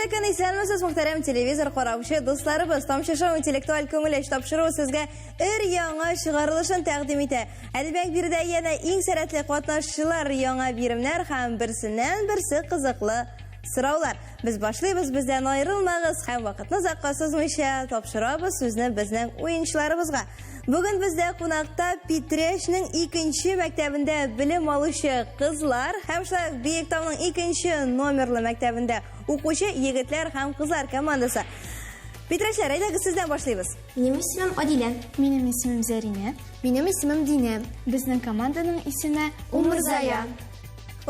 Xayrli esenmisiz muhtaram televizor qarovchi do'stlarimiz, Tomchi Show intellektual ko'ngil topshiruvi sizga yangi chiqarilishini taqdim etadi. Adibak birida yana eng saratli qatnashchilar, yangi birimlar ham birsidan birsi qiziqli so'rovlar. Biz boshlaymiz, bizdan ayrilmag'iz, ham vaqtni uzoqqa so'zmay topshiramiz sizni bizning o'yinchilarimizga. Bugun bizda qonaqda Petreshning 2-maktabida bilim oluvchi qizlar, hamda Buyuktovning 2-nomerli maktabida o'quvchi yigitlar ham qizlar komandasi. Petreshlar, aytagi sizdan boshlaymiz. Benim ismim Odila. Benim ismim Zarina. Benim ismim Dina. Bizning komandaning ismi Umrzaya.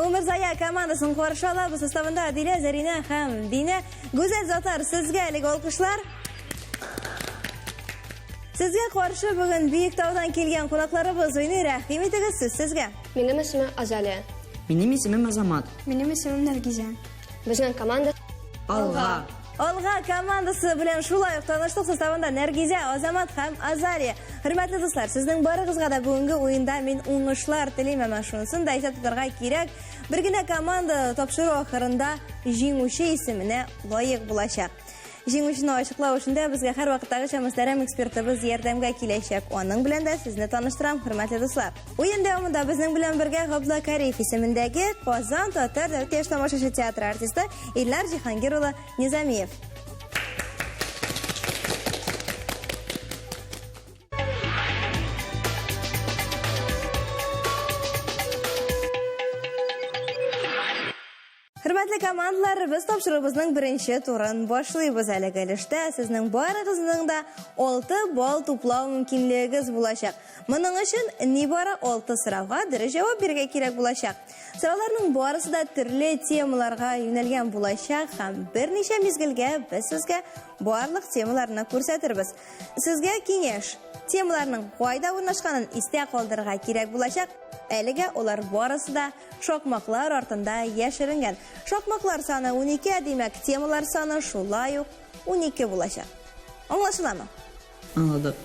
Umrzaya komandasini qarshi olamiz. Sostavida Odila, Zarina ham Dina. Go'zal zotlar, sizga olqishlar. Sizga qarshi bugun Buyuktovdan kelgan qonaqlarimiz o'yini rahim etasiz sizga. Benim ismim Azaliya. Benim ismim Azamat. Benim ismim Nargiza. Bizning komanda Olg'a. Olg'a komandasi bilan shulay tanishdik. Sostavida Nargiza, Azamat ham Azaliya. Hurmatli do'stlar, sizning baringizga da bugungi o'yinda men o'ngishlar tilayman. Mana shunisidan aytib o'tirgan kerak. Birgina komanda topshiruv oxirinda jinguvchi ismini loyiq bo'lashaq. Jinguvchini ochiqlash uchun bizga har vaqtdagi muhtaram ekspertimiz yordamga kelishib, onun bilan da sizni tanishtiram, hurmatli do'stlar. O'yin davomida bizning bilan birga G'abla Karif ismidagi Qozon Totar davlat yosh tomoshachi teatr artisti Illar Jahongirova Nizamiyev. Hurmatli komandalar, biz topshirig'imizning birinchi turini boshlaymiz. Alaqalishda sizning baringizning da 6 ball to'plash mumkinligingiz bo'lacaq. Buning uchun nibara 6 so'rovga javob berishga kerak bo'lacaq. So'rovlarning barasida turli temalarga yo'nalgan bo'lacaq, ham bir necha mezgilga biz sizga barliq temalarni ko'rsatamiz. Sizga kengash temalarning qayda o'rnashganini esda qoldirishga kerak bo'lacaq. Eliga ular borasida shoqmoqlar ortida yashiringan. Shoqmoqlar soni 12, demak temalar soni shulay 12 bo'lacaq. Anglashilami? Anladim.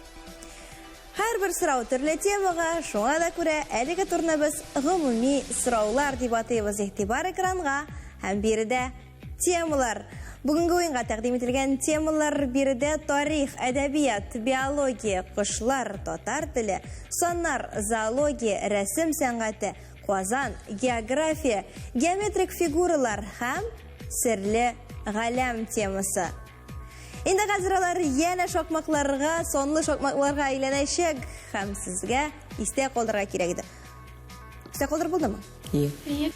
Har bir so'rov turli temaga, shunga da ko'ra eliga turni biz umumiy so'rovlar deb ataymiz. E'tibor ekranga ham birida temalar. Bugungi o'yinga taqdim etilgan temalar birida tarix, adabiyot, biologiya, qushlar, tatar tili, sonlar, zoologiya, rasm san'ati, Qozon, geografiya, geometrik figuralar ham sirli g'alam temasi. Endi hozirlar yana shoqmoqlarga, sonli shoqmoqlarga aylanishak ham sizga esda qoldirishga kerak edi. Esda qoldirib bo'ldimi?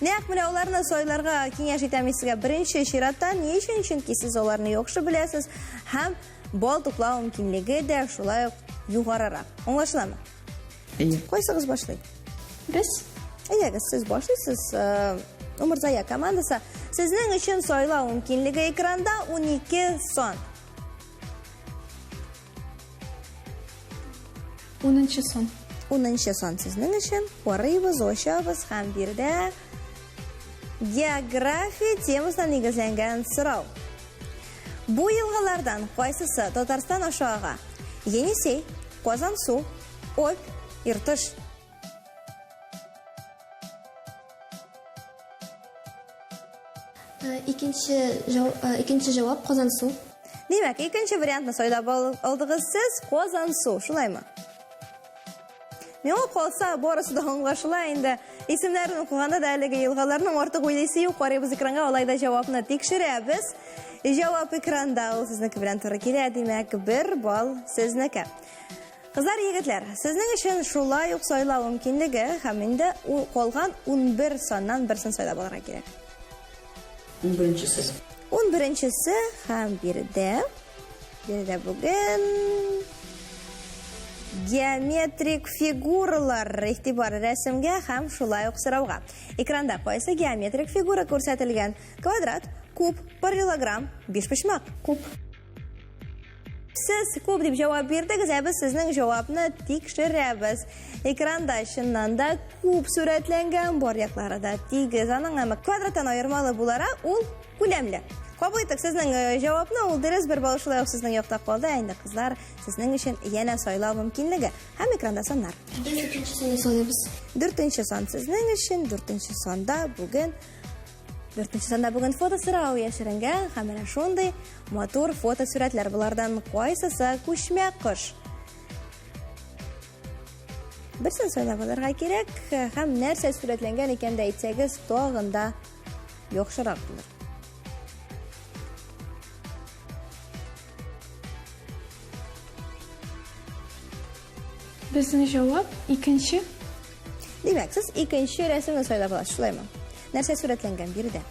Naq bilan ularni so'ylarga kengash etamiz sizga birinchi shiratdan nechun chunki siz ularni yaxshi bilasiz, ham bol to'plash mumkinligi de shulay yuqoriroq. Anglashiladimi? Qo'ysangiz boshlaydi. Biz Agar siz boshlaysiz, Umrzaya komandasi sizning uchun so'ylash mumkinligi ekranda 12 son. 10 son. 10 son sizning uchun qoraymiz, o'shabız ham birda geografiya temasidan negizlangan so'rov. Bu yilg'alardan qaysisi Tatariston oshog'i? Yenisey, Qozon suv, Ob, Irtish. ikinchi javob Qozon suv. Demak, ikkinchi variantni so'ylab oldingiz siz Qozon suv, shulaymi? Men qolsa borasida anglashilay endi ismlarini o'qiganda dalaga yilg'alarni ortiq o'ylaysiz-yu, qaraymiz ekranga, olayda javobni tekshiramiz. Javob ekranda u sizniki bilan to'g'ri keladi, demak 1 ball sizniki. Qizlar, yigitlar, sizning uchun shulay so'ylash mumkinligi ham endi qolgan 11 sondan birsini so'ylab olishga kerak. 11-si. 11-si ham birda bugun geometrik figuralar e'tibor rasmga ham shulay so'rovga. Ekranda qaysi geometrik figura ko'rsatilgan? Kvadrat, kub, parallelogram, beshpishmoq. Kub. Siz kub deb javob berdingiz, biz sizning javobni tekshiramiz. Ekranda shundan da kub suratlangan, bor yoqlarida tegiz, ana kvadratdan ayirmali bo'lar, u ko'lamli. Qabul etdik sizning javobni, u deriz bir ball shulay sizning yoqda qoldi. Endi qizlar, sizning uchun yana so'ylov mumkinligi ham ekranda sonlar. 4-sonni so'yamiz. 4-son sizning uchun, 4-sonda bugun 4-нче санда бүген фото сорау яшеренгән һәм менә шундый матур фото сурәтләр. Булардан кайсысы күчмә кош? Берсен сөйләп алырга кирәк һәм нәрсә сурәтләнгән икән дә әйтсәгез, тагын да яхшырак булыр. Безнең җавап икенче. Димәк, сез икенче рәсемне сөйләп аласыз, шулаймы? Нәрсә сурәтләнгән биредә?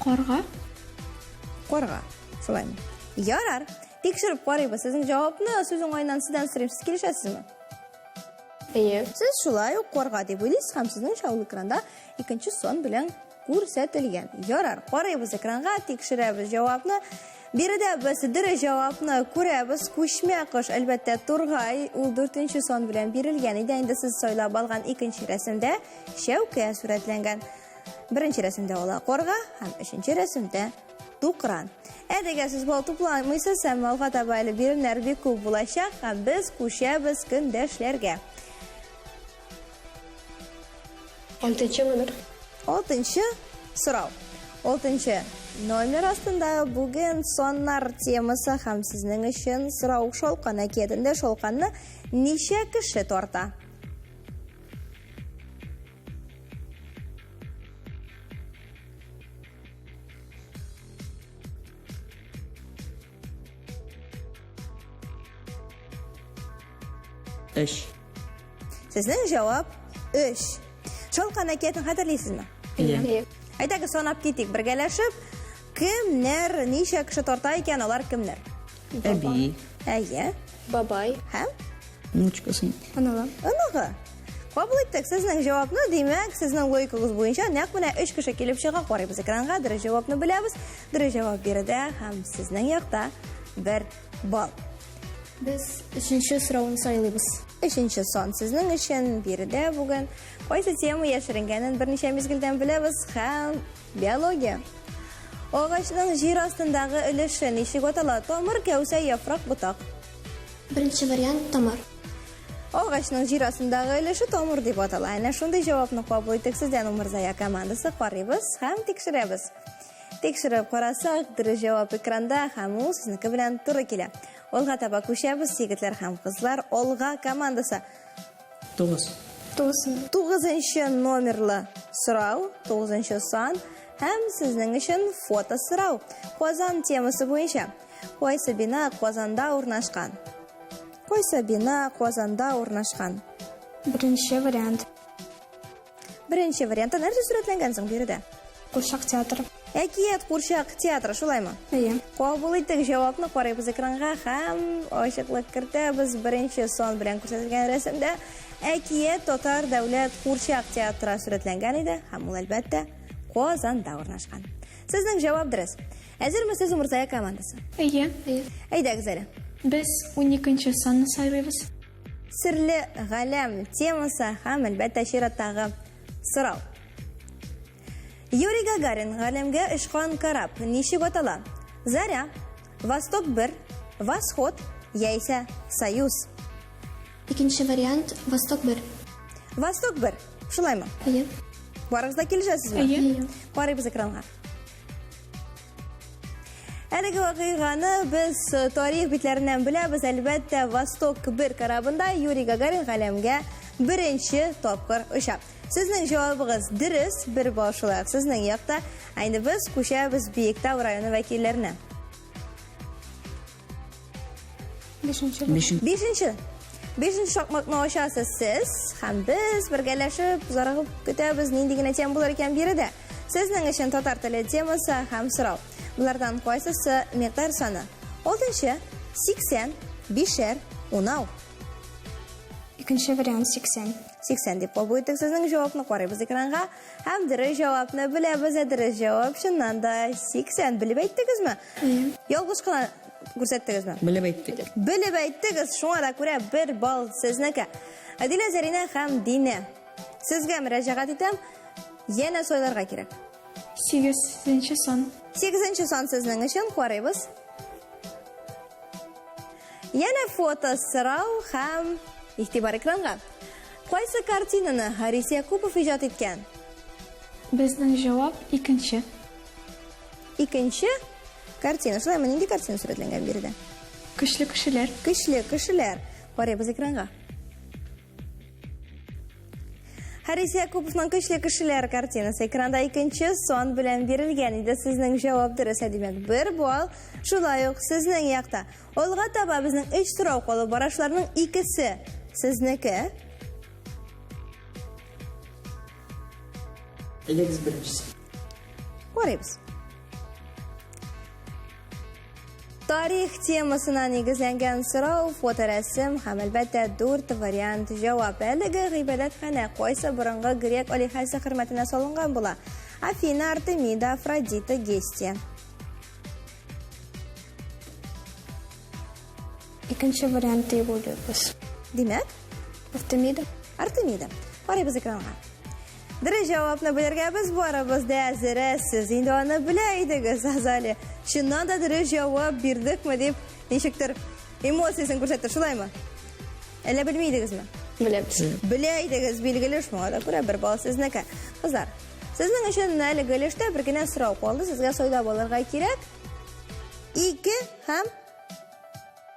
Карга. Карга, шулаймы? Ярар. Тикшереп карыйбыз. Сезнең җавапны сүз уңайыннан сездән сорыйм. Сез килешәсезме? Әйе. Сез шулай ук карга дип уйлыйсыз һәм сезнең шаул экранда икенче сон белән күрсәтелгән. Ярар, карыйбыз экранга, тикшерәбез җавапны. Биредә без дөрес җавапны күрәбез. Күчмә кош, әлбәттә, тургай, ул 4-нче сон белән бирелгән иде. Инде сез сөйләп алган икенче рәсемдә шәүкә сурәтләнгән. Беренче рәсемдә ул карга һәм өченче рәсемдә тукран. Әдәгә сез бал тупламыйсыз, һәм алга таба әле биремнәр бик күп булачак, һәм без күчәбез көндәшләргә. 6-нчы номер. 6-нчы сорау. 6-нчы номер астында бүген соннар темасы һәм сезнең өчен сорау шалкан әкиятендә шалканны ничә кеше тарта? Эш. Сезнең җавап 3. Шалкан әкиятен хәтерлисезме? Әйе. Әйдәгез санап китик бергәләшеп. Кемнәр ничә кеше тарта икән, алар кемнәр? Әби. Әйе. Бабай. Һәм Внучкасын. Анала. Анага. Кабул иттек сезнең җавапны, димәк, сезнең логикагыз буенча нәкъ менә 3 кеше килеп чыга, карыйбыз экранга, дөрес җавапны беләбез. Дөрес җавап бирде һәм сезнең якта 1 балл. Без 3-нче сорауны сайлыйбыз. 3-нче сон сезнең өчен биредә бүген кайсы тема яшеренгәнен берничә мизгелдән беләбез һәм биология. Агачның җир астындагы өлеше ничек атала? Тамыр, кәүсә, яфрак, ботак. Беренче вариант тамыр. Агачның җир астындагы өлеше тамыр дип атала. Әнә шундый җавапны кабул иттек сездән, Умырзая командасы. Карыйбыз һәм тикшерәбез. Тикшереп карасак, дөрес җавап экранда һәм ул сезнеке белән туры килә. Алга таба күчәбез, егетләр һәм кызлар. Алга командасы. 9. 9-нчы номерлы сорау, 9-нчы сан һәм сезнең өчен фото сорау. Казан темасы буенча. Кайсы бина Казанда урнашкан? Кайсы бина Казанда урнашкан? Беренче вариант. Беренче вариантта нәрсә сурәтләнгән соң биредә? Курчак театры. Әкият Курчак театры, шулаймы? Әйе. Кабул иттек җавапны, карыйбыз экранга һәм ачыклык кертәбез. Беренче сон белән күрсәтелгән рәсемдә әкият Татар дәүләт Курчак театры сурәтләнгән иде һәм ул әлбәттә Казанда урнашкан. Сезнең җавап дөрес. Әзермесез, Умырзая командасы? Әйе. Әйдәгез әле. Без 12-нче санны сайлыйбыз. Серле галәм темасы һәм әлбәттә чираттагы сорау. Юрий Гагарин галәмгә очкан кораб ничек атала? Заря, Восток 1, Восход яисә Союз? Икенче вариант Восток 1. Восток 1, шулаймы? Әйе. Барыгыз да килешәсезме? Әйе. Карыйбыз экранга. Әлеге вакыйганы без тарих битләреннән беләбез. Әлбәттә, Восток 1 корабында Юрий Гагарин галәмгә беренче тапкыр оча. Сезнең җавабыгыз дөрес, 1 балл шулай. Сезнең якта. Әйне без күчәбез Биектау районы вәкилләренә. 5-нче. 5-нче шакмакны ачасыз сез һәм без бергәләшеп зарыгып көтәбез нинди генә тема булыр икән биредә. Сезнең өчен татар теле темасы һәм сорау. Булардан кайсысы миктар саны? 6-нчы 80, 5-әр, 10. Икенче вариант 80. 80 дип кабул иттек сезнең җавапны, карыйбыз экранга һәм дөрес җавапны беләбез. Дөрес җавап чыннан да 80. Белеп әйттегезме? Ялгыш кына күрсәттегезме? Белеп әйттек. Белеп әйттегез, шуңа да күрә 1 балл сезнеке. Адилә, Зарина һәм Динә. Сезгә мөрәҗәгать итәм. Яңа сойларга кирәк. 8-нче сан. 8-нче сан сезнең өчен, карыйбыз. Яңа фото сорау һәм игътибар экранга. Кайсы картинаны Харис Якупов иҗат иткән? Безнең җавап икенче. Икенче картина. Шулаймы, нинди картина сурәтләнгән биредә? Көчле кешеләр. Көчле кешеләр. Карыйбыз экранга. Харис Якуповның көчле кешеләр картинасы экранда икенче сон белән бирелгән иде. Сезнең җавап дөрес, димәк, 1 балл. Шулай ук сезнең якта. Алга таба безнең 3 сорау калып бара, шуларның икесе сезнеке. Элегіз біріншісі. Карыйбыз. Тарих темасына нигезләнгән сорау, фоторәсем һәм әлбәттә 4 вариант җавап. Әлеге гыйбадәтханә кайсы борынгы грек алиһәсе хөрмәтенә салынган була? Афина, Артемида, Афродита, Гестия. Икенче вариант дип уйлыйбыз. Димәк, Артемида. Артемида. Карыйбыз экранга. Дөрес җавапны белергә без барыбыз да әзерсез. Инде аны белә идегез, Азали. Чыннан да дөрес җавап бирдекме дип, ничектер эмоциясын күрсәтте, шулаймы? Әллә белмидегезме? Беләбез. Белә идегез, билгеле, шуңа да күрә 1 балл сезнеке. Кызлар, сезнең өчен әлеге өлештә бер генә сорау калды. Сезгә сойда булырга кирәк. 2 һәм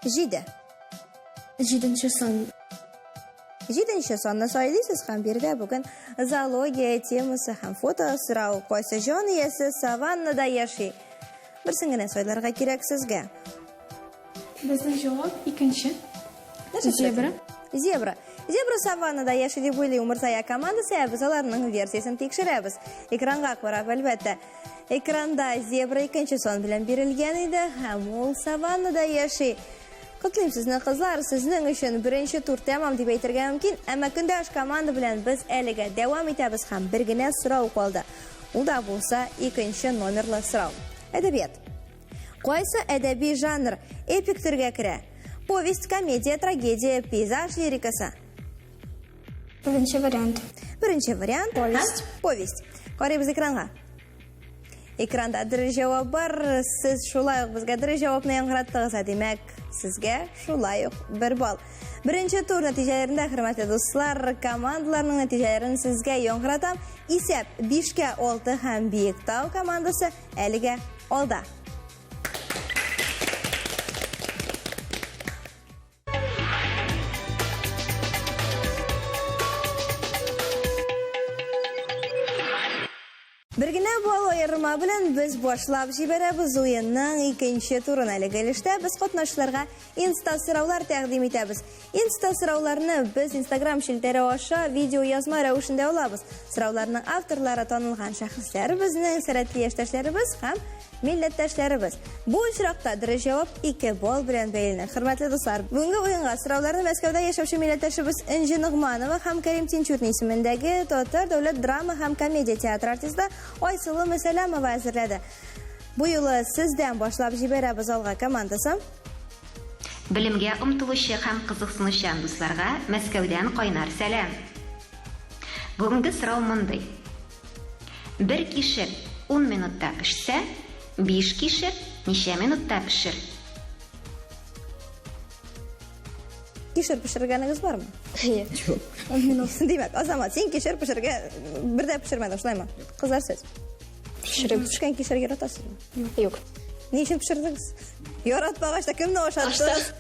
7. 7-нче сан. 7-нче санны сайлыйсыз һәм биредә бүген зоология темасы һәм фото сорау. Кайсы җан иясе саваннада яши? Берсен генә сайларга кирәк сезгә. Безнең җавап икенче. Зебра. Зебра. Зебра саваннада яши дип уйлый Умырзая командасы, без аларның версиясын тикшерәбез. Экранга карап, әлбәттә. Экранда зебра икенче сан белән бирелгән иде һәм ул саваннада яши. Котлыйм сезне, кызлар, сезнең өчен беренче тур тәмам дип әйтергә мөмкин, әмма көндәш команда белән без әлегә дәвам итәбез һәм бер генә сорау калды. Ул да булса икенче номерлы сорау. Әдәбият. Кайсы әдәби жанр эпик төргә керә? Повесть, комедия, трагедия, пейзаж лирикасы. Беренче вариант. Беренче вариант. Повесть. Повесть. Карыйбыз экранга. Экранда дөрес җавап бар. Сез шулай ук безгә дөрес җавапны яңгыраттыгыз, димәк, сезгә шулай ук 1 балл. Беренче тур нәтиҗәләрендә, хөрмәтле дуслар, командаларның нәтиҗәләрен сезгә яңгыратам. Исәп 5-6 һәм Биектау командасы әлегә алда. Бер генә балл аерма белән без башлап җибәрәбез уенның икенче турын. Әлеге өлештә без катнашучыларга инста сораулар тәкъдим итәбез. Инста сорауларны без Instagram шелтәре аша видео язма рәвешендә алабыз. Сорауларның авторлары танылган шәхесләр, безнең сәләтле яшьтәшләребез һәм милләттәшләребез. Бу очракта дөрес җавап 2 балл белән бәяләнә. Хөрмәтле дуслар, бүгенге уенга сорауларны Мәскәүдә яшәүче милләттәшебез Энҗи Нугманова һәм Кәрим Тинчурни исемендәге Татар дәүләт драма һәм комедия театры артисты Айсылу Мәсәләмова әзерләде. Бу юлы сездән башлап җибәрәбез алга командасы. Белемгә омтылучы һәм кызыксынучан дусларга Мәскәүдән кайнар сәлам. Бүгенге сорау мондый. Бер кишер 10 минутта пешсә, 5 кишер ничә минутта пешер? Кишер пешергәнегез бармы? Юк. 10 минут. Димәк, Азамат, син кишер пешергә бердә пешермәдең, шулаймы? Кызлар сез. Пешереп. Пешкән кишер яратасызмы? Юк. Ни өчен пешердегез? Яратмагач та кемне ашаттыгыз?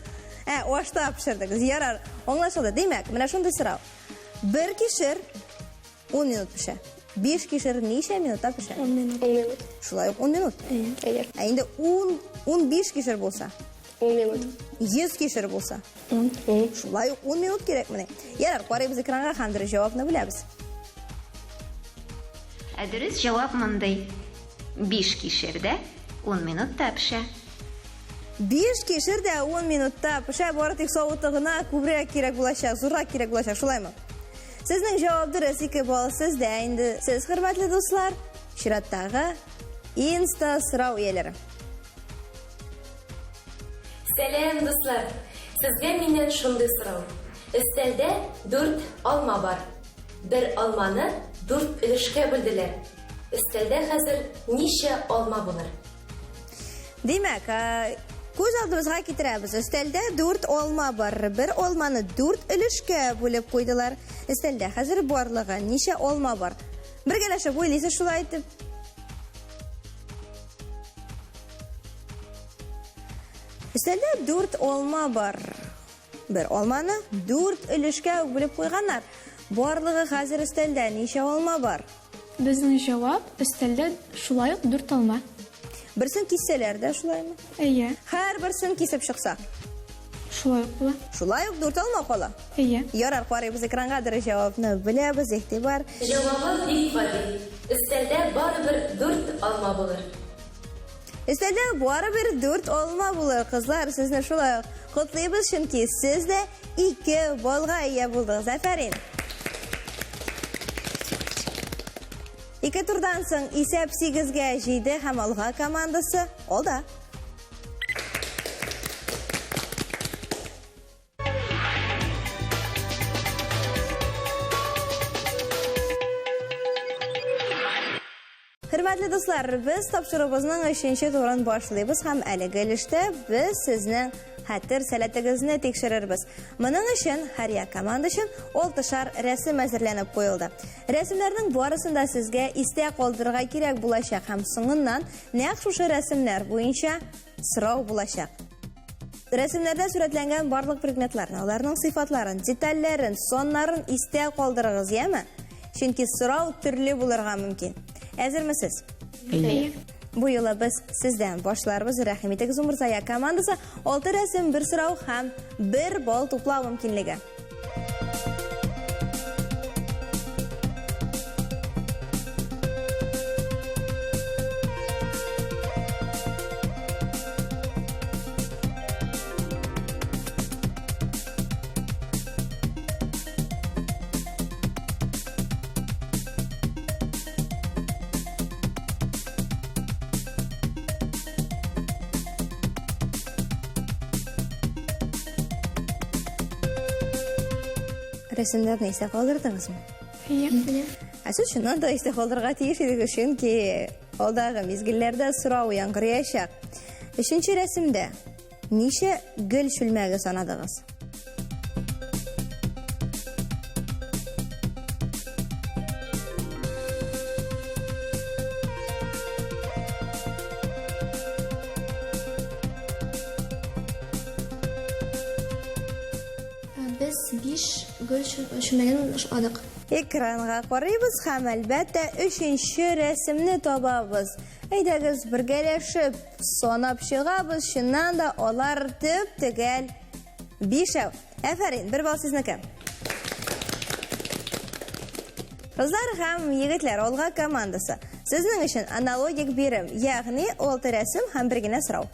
Ашта пешердегез. Ярар. Аңлашылды. Димәк, менә шундый сорау. Бер кишер 10 минут пешә. 5 кишер ничә минутта пешә? 10 минут. 10 минут. Шулай ук 10 минут. Әйе. Ә инде 15 кишер булса, 10 минут. 100 кишер булса, 10. шулай ук 10 минут кирәк менә. Ярар, карыйбыз экранга һәм дөрес җавапны беләбез. Дөрес җавап мондый. 5 кишердә 10 минутта пешә. 5 кишер дә 10 минутта пешә, бары тик савыты гына күбрәк кирәк булачак, зуррак кирәк булачак, шулаймы? Сезнең җавап дөрес, 2 балл сездә. Инде сез, хөрмәтле дуслар, чираттагы инста сорау ияләре. Сәлам, дуслар. Сезгә миннән шундый сорау. Өстәлдә 4 алма бар. Бер алманы 4 өлешкә бүлделәр. Өстәлдә хәзер ничә алма булыр? Димәк, күз алдыбызга китерәбез. Өстәлдә 4 алма бар. Бер алманы 4 өлешкә бүлеп куйдылар. Өстәлдә хәзер барлыгы ничә алма бар? Бергәләшеп уйлыйсыз шулай итеп. Өстәлдә 4 алма бар. Бер алманы 4 өлешкә бүлеп куйганнар. Барлыгы хәзер өстәлдә ничә алма бар? Безнең җавап өстәлдә шулай ук 4 алма. Берсен киссәләр дә шулаймы? Әйе, Һәр берсен кисеп чыкса. шулай ук була. Шулай ук 4 алма кала. Әйе. Ярар, карыйбыз экранга дөрес җавапны беләбез, игътибар. Җавабы бик гади. Өстәлдә барыбер 4 алма булыр. Өстәлдә барыбер 4 алма булыр. Кызлар, сезне шулай ук котлыйбыз, чөнки сез дә 2 балга ия булдыгыз. Афәрин. 2 турдан соң исәп 8-гә җыйды һәм алга командасы алда. Хөрмәтле дуслар, без тапшырыгыбызның 3нче турын башлыйбыз һәм әлеге өлештә без сезнең хәтер сәләтегезне тикшерербез. Моның өчен һәр команда өчен 6шар рәсем әзерләнеп куелды. Рәсемнәрнең барысын да сезгә истә калдырырга кирәк булачак һәм соңыннан нәкъ шушы рәсемнәр буенча сорау булачак. Рәсемнәрдә сурәтләнгән барлык предметларны, аларның сыйфатларын, детальләрен, соннарын истә калдырыгыз, яме? Чөнки сорау төрле булырга мөмкин. Әзермесез? Әйе. Бу юлы без сездән башларбыз. Рәхим итегез, Умурзая командасы 6 рәсем, 1 сорау һәм 1 балл туплау мөмкинлеге. Рәсемнәрне исә калдырдыңызмы? Әйе. Сез шуннан да исә калдырырга тиеш идегез, чөнки алдагы мизгилләрдә сорау яңгырыячак. 3нче рәсемдә ничә гөл шүлмәге санадыгыз? Без 5 гөл шүмәген ашадык. Экранга карыйбыз һәм әлбәттә 3нче рәсемне табабыз. Әйдәгез бергәләшеп санап чыгабыз. Шуннан да алар төп төгәл 5. Афәрин, 1 балл сезнеке. Кызлар һәм егетләр, алга командасы. Сезнең өчен аналогик бирем, ягъни 6 рәсем һәм 1 генә сорау.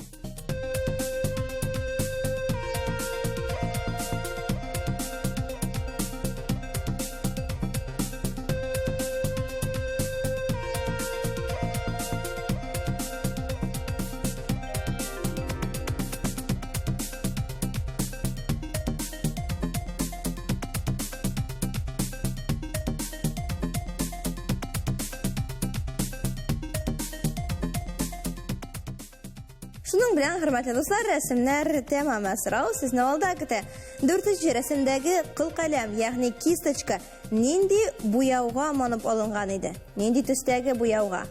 Шуның белән, хөрмәтле дуслар, рәсемнәр тәмамы сорау сезне алда көтә. 4нче рәсемдәге кылкаләм, ягъни кисточка, нинди буяуга манып алынган иде? Нинди төстәге буяуга?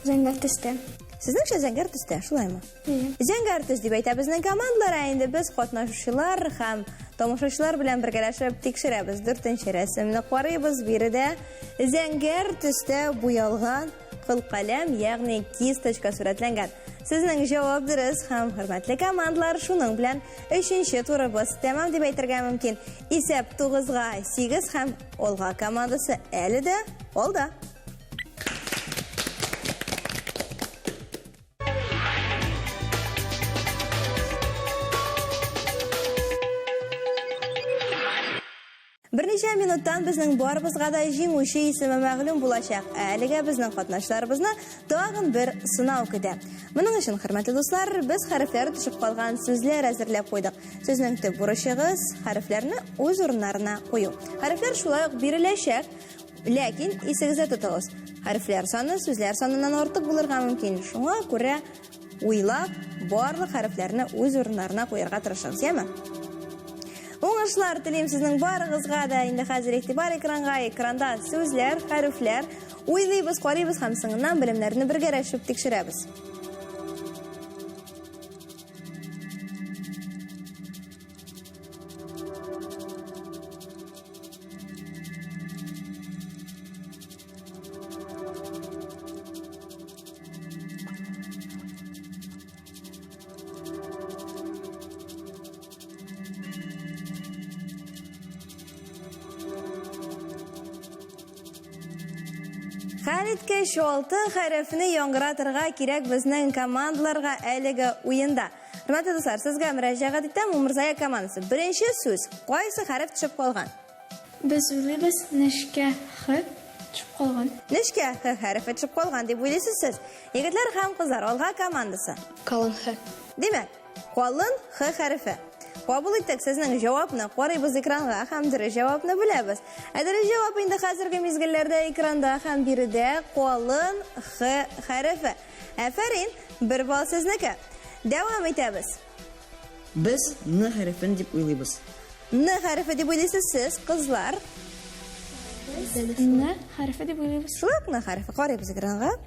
Зәңгәр төстә. Сезнеңчә зәңгәр төстә, шулаймы? Зәңгәр төс дип әйтә безнең командалар, инде без катнашучылар һәм тамашачылар белән бергәләшеп тикшерәбез. 4нче рәсемне карыйбыз, биредә зәңгәр төстә буялган кылкаләм, ягъни кисточка сурәтләнгән. Сезнең җавап дөрес һәм хөрмәтле командалар, шуның белән 3нче турыбыз тәмам дип әйтергә мөмкин. Исәп 9-га 8 һәм алга командасы әле дә алда. Берничә минуттан безнең барыбызга да җиңүче исеме мәгълүм булачак. Әлегә безнең катнашчыларыбызны тагын бер сынау көтә. Моның өчен, хөрмәтле дуслар, без хәрефләр төшеп калган сүзләр әзерләп куйдык. Сезнең төп бурычыгыз хәрефләрне үз урыннарына кую. Хәрефләр шулай ук биреләчәк, ләкин исегездә тотыгыз. Хәрефләр саны сүзләр саныннан артык булырга мөмкин. Шуңа күрә уйлап, барлык хәрефләрне үз урыннарына куярга тырышыгыз, яме? Уңай Уңышлар телим сезнең барыгызга да. Инде хәзер игътибар экранга, экранда сүзләр, хәрефләр, уйлыйбыз, карыйбыз һәм соңыннан белемнәрне бергәрәшеп тикшерәбез. Хәлиткә 6 хәрефне яңгыратырга кирәк безнең командаларга әлеге уенда. Хөрмәтле дуслар, сезгә мөрәҗәгать итәм. Умырзая командасы. Беренче сүз. Кайсы хәреф төшеп калган? Без уйлыйбыз, нечкә х төшеп калган. Нечкә х хәрефе төшеп калган дип уйлыйсыз сез. Егетләр һәм кызлар, алга командасы. Калын х. Димәк, калын х хәрефе. Кабул иттек сезнең җавапны, карыйбыз экранга һәм дөрес җавапны беләбез. Дөрес җавап инде хәзерге мизгелләрдә экранда һәм биредә калын х хәрефе. Афәрин, бер бал сезнеке. Дәвам итәбез. Без н хәрефен дип уйлыйбыз. Н хәрефе дип уйлыйсыз сез, кызлар. Н хәрефе дип уйлыйбыз. Шулай н хәрефе карыйбыз экранга.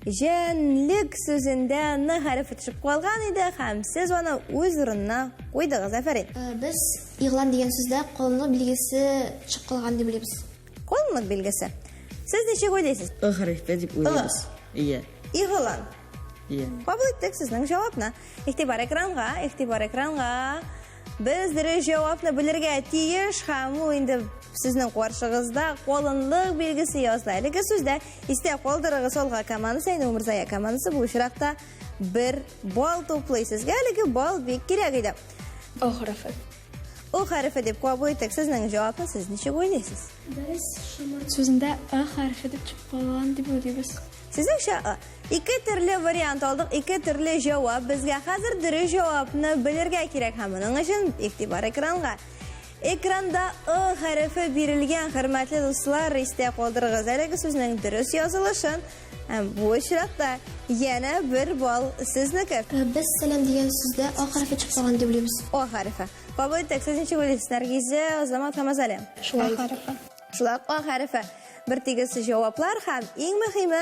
Җәнлек сүзендә н хәрефе төшеп калган иде һәм сез аны үз урынына куйдыгыз, Афәрин. Без игълан дигән сүздә калынлык билгесе чыгып калган дип уйлыйбыз. Калынлык билгесе. Сез ничек уйлыйсыз? Ы хәрефе дип уйлыйбыз. Ия. Игълан. Ия. Кабул иттек сезнең җавапны. Игътибар экранга. Без дөрес җавапны белергә тиеш һәм ул инде сезнең каршыгызда калынлык билгесе языла. Әлеге сүздә истә калдырыгыз алга командасы, инде Умырзая командасы бу очракта 1 бал туплый. Сезгә әлеге бал бик кирәк иде. О хәрефе. О хәрефе дип кабул иттек сезнең җавапны. Сез ничек уйлыйсыз? Без шомарт сүзендә а хәрефе дип чыгып калган дип уйлыйбыз. Сезнеңчә, ике төрле вариант алдык, ике төрле җавап. Безгә хәзер дөрес җавапны белергә кирәк һәм моның өчен игътибар экранга. Экранда ы хәрефе бирелгән, хөрмәтле дуслар, истә калдырыгыз әлеге сүзнең дөрес язылышын. Һәм бу очракта яңа 1 бал сезнеке. Без сәлам дигән сүздә а хәрефе чыгып калган дип уйлыйбыз. О хәрефе. Кабул иттек, сез ничек уйлыйсыз, Наргизә, Азамат һәм Азалия? Шулай. Шулай о хәрефе. Бер тигез җаваплар һәм иң мөһиме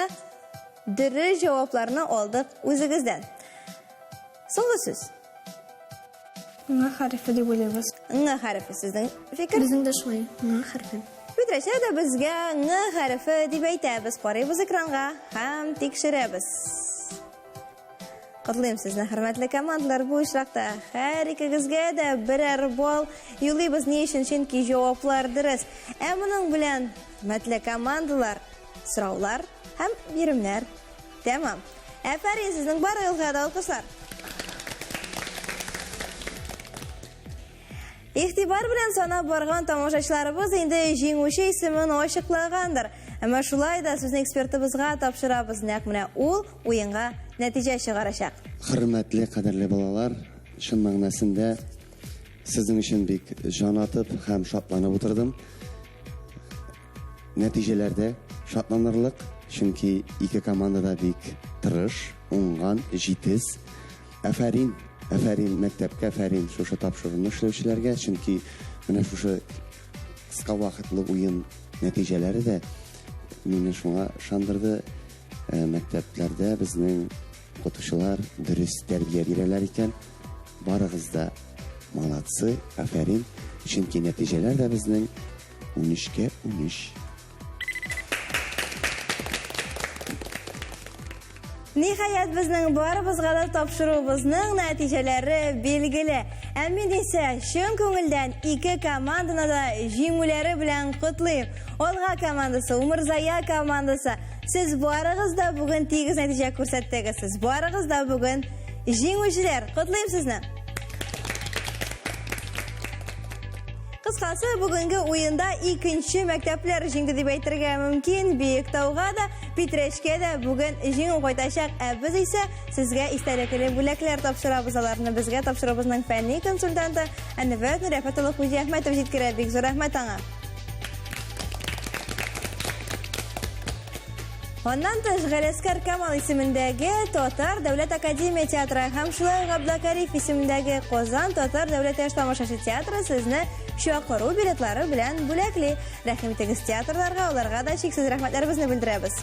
дөрес җавапларны алдык үзегездән. Соңгы сүз. Н хәрефе дип уйлыйбыз. Н хәрефе сезнең фикер. Безнең дә шулай. Хәрефе. Битрәчә дә безгә н хәрефе дип әйтәбез. Карыйбыз экранга һәм тикшерәбез. Котлыйм сезне, хөрмәтле командалар, бу очракта һәр икегезгә дә берәр бал юлыйбыз. Ни өчен? Чөнки җаваплар дөрес. Моның белән, хөрмәтле командалар, сораулар һәм биремнәр тәмам. Афәрин, сезнең барыгызга да алкышлар. Игътибар белән санап барган тамашачыларыбыз инде җиңүче исемен ачыклагандыр. Әмма шулай да сүзне экспертыбызга тапшырабыз. Нәкъ менә ул уенга нәтиҗә чыгарачак. Хөрмәтле кадерле балалар, чын мәгънәсендә сезнең өчен бик җан атып һәм шатланып утырдым. Нәтиҗәләрдә шатланырлык, чөнки ике команда да бик тырыш, уңган, җитез. Афәрин мәктәпкә, афәрин шушы тапшыруны эшләүчеләргә, чөнки менә шушы кыска вакытлы уен нәтиҗәләре дә мине шуңа шандырды. Мәктәпләрдә безнең укытучылар дөрес тәрбия бирәләр икән. Барыгыз да молодцы, афәрин, чөнки нәтиҗәләр дә безнең 13-кә 13. Ниһаять безнең барыбызга да тапшыруыбызның нәтиҗәләре билгеле. Мин исә чын күңелдән ике команданы да җиңүләре белән котлыйм. Алга командасы, Умырзая командасы. Сез барыгыз да бүген тигез нәтиҗә күрсәттегез. Сез барыгыз да бүген җиңүчеләр. Котлыйм сезне. Кыскасы, бүгенге уенда икенче мәктәпләр җиңде дип әйтергә мөмкин. Биектауга да, Питрәчкә дә бүген җиңү кайтачак. Без исә сезгә истәлекле бүләкләр тапшырабыз. Аларны безгә тапшырабызның фәнни консультанты Әнвәр Рәфәтулла Хуҗа Әхмәтов җиткерә. Бик зур рәхмәт аңа. Оннан тыш Галескар Камал исемендәге Татар Дәүләт Академия театры һәм шулай Габдакариф исемендәге Казан Татар Дәүләт яшь тамашачы театры сезне чакыру билетлары белән бүләкли. Рәхим итегез театрларга, аларга да чиксез рәхмәтләребезне белдерәбез.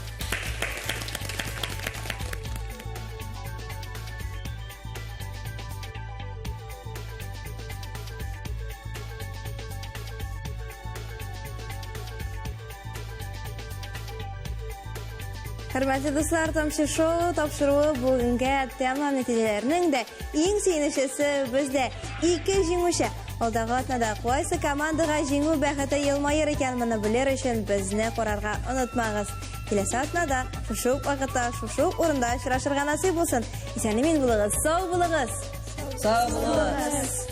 Хөрмәтле дуслар, тамчы шоу тапшыруы бүгенгә тәмам нәтиҗәләренең дә иң сөенечлесе бездә 2 җиңүче. Алдагы атнада кайсы командага җиңү бәхете елмаер икән, моны белер өчен безне карарга онытмагыз. Киләсе атнада шушы вакытта, шушы урында очрашырга насыйп булсын. Исән-имин булыгыз, сау булыгыз. Sağ olun.